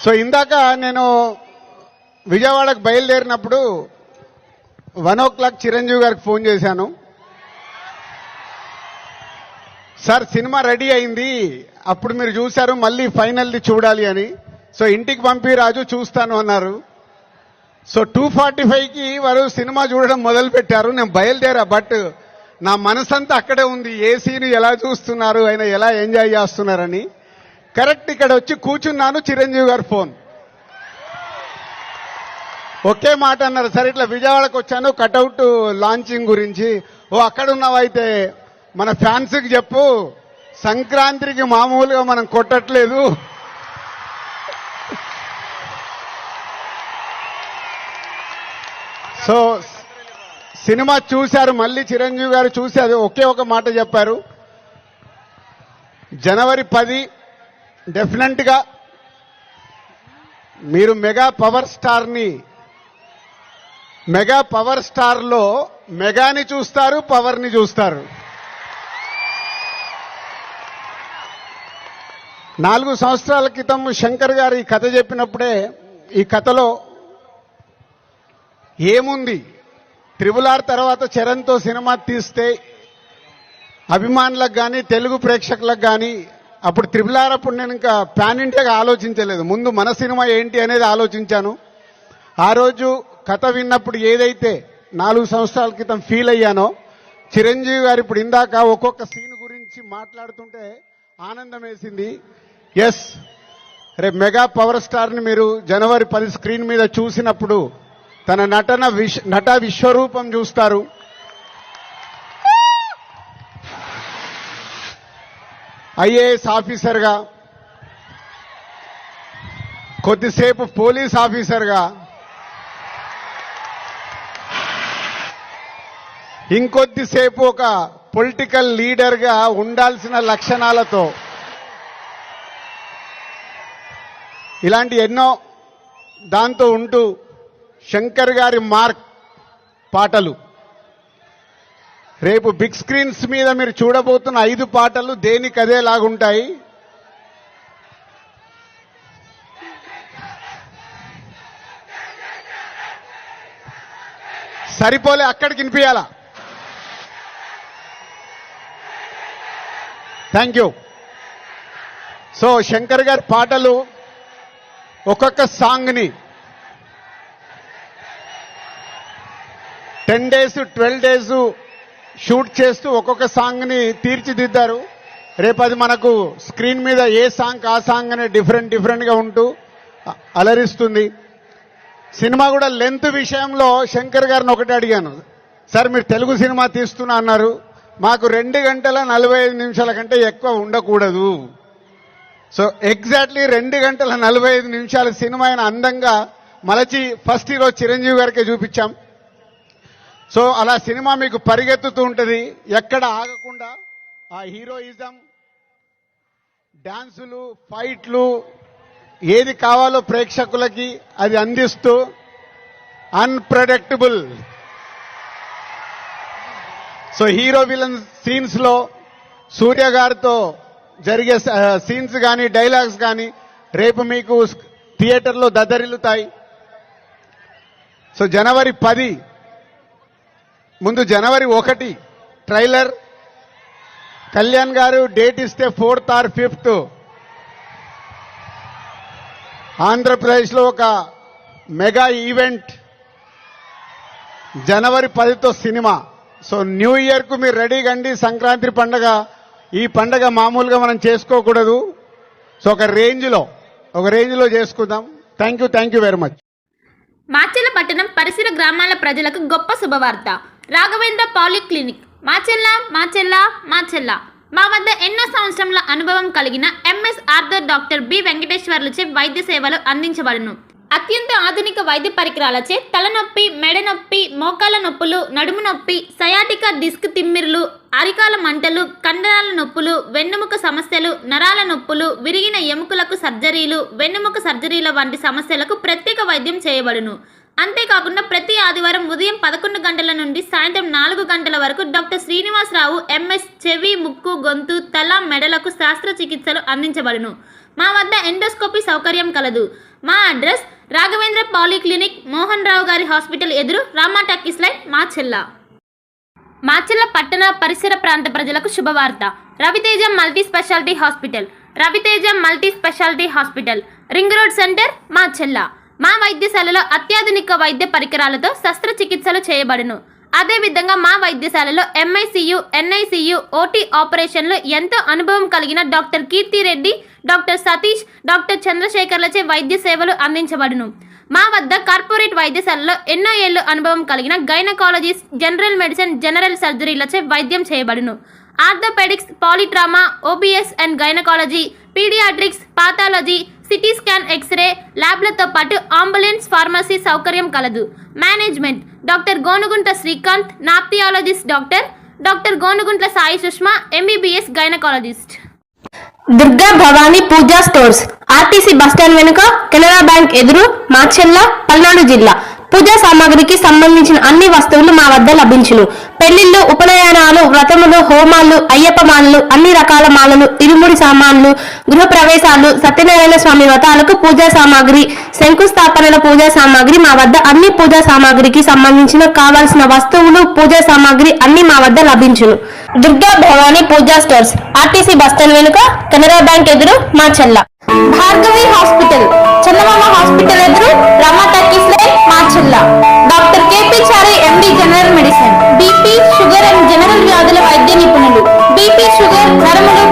So ఇందాక నేను విజయవాడకు బయలుదేరినప్పుడు 1 చిరంజీవి గారికి ఫోన్ చేశాను. సార్ సినిమా రెడీ అయింది, అప్పుడు మీరు చూశారు, మళ్ళీ ఫైనల్ది చూడాలి అని. సో ఇంటికి పంపి రాజు చూస్తాను అన్నారు. సో 2:45కి వారు సినిమా చూడడం మొదలు పెట్టారు. నేను బయలుదేరా, బట్ నా మనసంతా అక్కడే ఉంది. ఏ సీన్ ఎలా చూస్తున్నారు, ఆయన ఎలా ఎంజాయ్ చేస్తున్నారని. కరెక్ట్ ఇక్కడ వచ్చి కూర్చున్నాను, చిరంజీవి గారు ఫోన్. ఒకే మాట అన్నారు, సరే ఇట్లా విజయవాడకు వచ్చాను కటౌట్ లాంచింగ్ గురించి. ఓ అక్కడ ఉన్నావైతే మన ఫ్యాన్స్కి చెప్పు, సంక్రాంతికి మామూలుగా మనం కొట్టట్లేదు, సో సినిమా చూశారు, మళ్ళీ చిరంజీవి గారు చూసి అది ఒకే ఒక మాట చెప్పారు, జనవరి 10 డెఫినెట్గా మీరు మెగా పవర్ స్టార్లో మెగాని చూస్తారు, పవర్ని చూస్తారు. 4 సంవత్సరాల క్రితం శంకర్ గారు ఈ కథ చెప్పినప్పుడే, ఈ కథలో ఏముంది, RRR తర్వాత చరణ్తో సినిమా తీస్తే అభిమానులకు కానీ తెలుగు ప్రేక్షకులకు కానీ, అప్పుడు RRR అప్పుడు నేను ఇంకా పాన్ ఇండియాగా ఆలోచించలేదు, ముందు మన సినిమా ఏంటి అనేది ఆలోచించాను. ఆ రోజు కథ విన్నప్పుడు ఏదైతే 4 సంవత్సరాల క్రితం ఫీల్ అయ్యానో, చిరంజీవి గారు ఇప్పుడు ఇందాక ఒక్కొక్క సీన్ గురించి మాట్లాడుతుంటే ఆనందం వేసింది. ఎస్, రేపు మెగా పవర్ స్టార్ని మీరు జనవరి 10 స్క్రీన్ మీద చూసినప్పుడు తన నట విశ్వరూపం చూస్తారు. ఐఏఎస్ ఆఫీసర్గా, కొద్దిసేపు పోలీస్ ఆఫీసర్గా, ఇంకొద్దిసేపు ఒక పొలిటికల్ లీడర్గా ఉండాల్సిన లక్షణాలతో, ఇలాంటి ఎన్నో దాంతో ఉంటూ శంకర్ గారి మార్క్ పాటలు, రేపు బిగ్ స్క్రీన్స్ మీద మీరు చూడబోతున్న 5 పాటలు దేనికదే లాగుంటాయి. సరిపోలే, అక్కడికి వినిపించాలా. Thank you. సో శంకర్ గారి పాటలు ఒక్కొక్క సాంగ్ని 10 days 12 days షూట్ చేస్తూ ఒక్కొక్క సాంగ్ని తీర్చిదిద్దారు. రేపు అది మనకు స్క్రీన్ మీద ఏ సాంగ్ ఆ సాంగ్ అనే డిఫరెంట్గా ఉంటూ అలరిస్తుంది. సినిమా కూడా లెంత్ విషయంలో శంకర్ గారిని ఒకటి అడిగాను, సార్ మీరు తెలుగు సినిమా తీస్తున్నా అన్నారు, మాకు 2 గంటల 45 నిమిషాల కంటే ఎక్కువ ఉండకూడదు. సో ఎగ్జాక్ట్లీ 2 గంటల 45 నిమిషాల సినిమా అయిన అందంగా మలచి ఫస్ట్ ఈరోజు చిరంజీవి గారికే చూపించాం. సో అలా సినిమా మీకు పరిగెత్తుతూ ఉంటుంది, ఎక్కడ ఆగకుండా ఆ హీరోయిజం, డాన్సులు, ఫైట్లు, ఏది కావాలో ప్రేక్షకులకి అది అందిస్తూ unpredictable. So hero villain scenes లో సూర్య గారితో జరిగే సీన్స్ కానీ డైలాగ్స్ కానీ రేపు మీకు థియేటర్లో దద్దరిల్లుతాయి. సో జనవరి 10 ముందు జనవరి 1 ట్రైలర్, కళ్యాణ్ గారు డేట్ ఇస్తే 4th or 5th ఆంధ్రప్రదేశ్లో ఒక మెగా ఈవెంట్, జనవరి 10తో సినిమా. సో న్యూ ఇయర్కు మీరు రెడీగా అండి. సంక్రాంతి పండగ, ఈ పండగ మామూలుగా మనం చేసుకోకూడదు. సో ఒక రేంజ్లో చేసుకుందాం. Thank you very much. Macherla పట్టణం పరిసర గ్రామాల ప్రజలకు గొప్ప శుభవార్త. రాఘవేంద్ర పాలిక్లినిక్ మాచెల్ల మా వద్ద ఎన్నో సంవత్సరముల అనుభవం కలిగిన ఎంఎస్ ఆర్థర్ డాక్టర్ బి వెంకటేశ్వర్లచే వైద్య సేవలు అందించబడును. అత్యంత ఆధునిక వైద్య పరికరాలచే తలనొప్పి, మెడ నొప్పి, మోకాల నొప్పులు, నడుము నొప్పి, సయాటికా డిస్క్ తిమ్మిర్లు, అరికాల మంటలు, కండరాల నొప్పులు, వెన్నెముక సమస్యలు, నరాల నొప్పులు, విరిగిన ఎముకలకు సర్జరీలు, వెన్నెముక సర్జరీల వంటి సమస్యలకు ప్రత్యేక వైద్యం చేయబడును. అంతేకాకుండా ప్రతి ఆదివారం ఉదయం 11 గంటల నుండి సాయంత్రం 4 గంటల వరకు డాక్టర్ శ్రీనివాసరావు ఎంఎస్ చెవి, ముక్కు, గొంతు, తల, మెడలకు శస్త్రచికిత్సలు అందించబడును. మా వద్ద ఎండోస్కోపీ సౌకర్యం కలదు. మా అడ్రస్ రాఘవేంద్ర పాలీక్లినిక్, మోహన్ రావు గారి హాస్పిటల్ ఎదురు, రామా టాకీస్ లైన్, మాచెల్ల పట్టణ పరిసర ప్రాంత ప్రజలకు శుభవార్త. Raviteja multi speciality hospital, ring road centre, Macherla. మా వైద్యశాలలో అత్యాధునిక వైద్య పరికరాలతో శస్త్రచికిత్సలు చేయబడును. అదేవిధంగా మా వైద్యశాలలో ఎంఐసియు, ఎన్ఐసియు, ఓటీ ఆపరేషన్లు ఎంతో అనుభవం కలిగిన doctor Keerthi Reddy, doctor Satish, doctor చంద్రశేఖర్లచే వైద్య సేవలు అందించబడును. మా వద్ద కార్పొరేట్ వైద్యశాలలో ఎన్నో ఏళ్లు అనుభవం కలిగిన గైనకాలజిస్ట్, జనరల్ మెడిసిన్, జనరల్ సర్జరీలచే వైద్యం చేయబడును. Orthopaedics, polytrauma, OBS and gynaecology, paediatrics, pathology, CT scan, X ray ల్యాబ్లతో పాటు అంబులెన్స్, ఫార్మసీ సౌకర్యం కలదు. మేనేజ్మెంట్ డాక్టర్ గోనుగుంట్ల శ్రీకాంత్, నాప్థియాలజిస్ట్ doctor Gonuguntla Sai Sushma, MBBS gynaecologist. Durga Bhavani Pooja stores, RTC bus stand వెనుక, కెనరా బ్యాంక్ ఎదురు, మాచెల్ల, పల్నాడు జిల్లా. పూజా సామాగ్రికి సంబంధించిన అన్ని వస్తువులు మా వద్ద లభించును. పెళ్లిళ్లు, ఉపనయనాలు, వ్రతములు, హోమాలు, అయ్యప్ప మాలలు, అన్ని రకాల మాలలు, ఇరుముడి సామాన్లు, గృహ ప్రవేశాలు, సత్యనారాయణ స్వామి వ్రతాలకు పూజా సామాగ్రి, శంకుస్థాపనల పూజా సామాగ్రి మా వద్ద అన్ని పూజా సామాగ్రికి సంబంధించిన కావాల్సిన వస్తువులు, పూజా సామాగ్రి అన్ని మా వద్ద లభించును. Durga Bhavani Pooja stores, RTC bus stand వెనుక, కెనరా బ్యాంక్ ఎదురు, మాచెల్ల. భార్గవి హాస్పిటల్, చందమామ హాస్పిటల్ ఎదురు, Rama talkies line, Macherla. Doctor KP Chari, MD, general medicine, BP, sugar and general వ్యాధుల వైద్య నిపుణులు. BP, sugar, నరములు,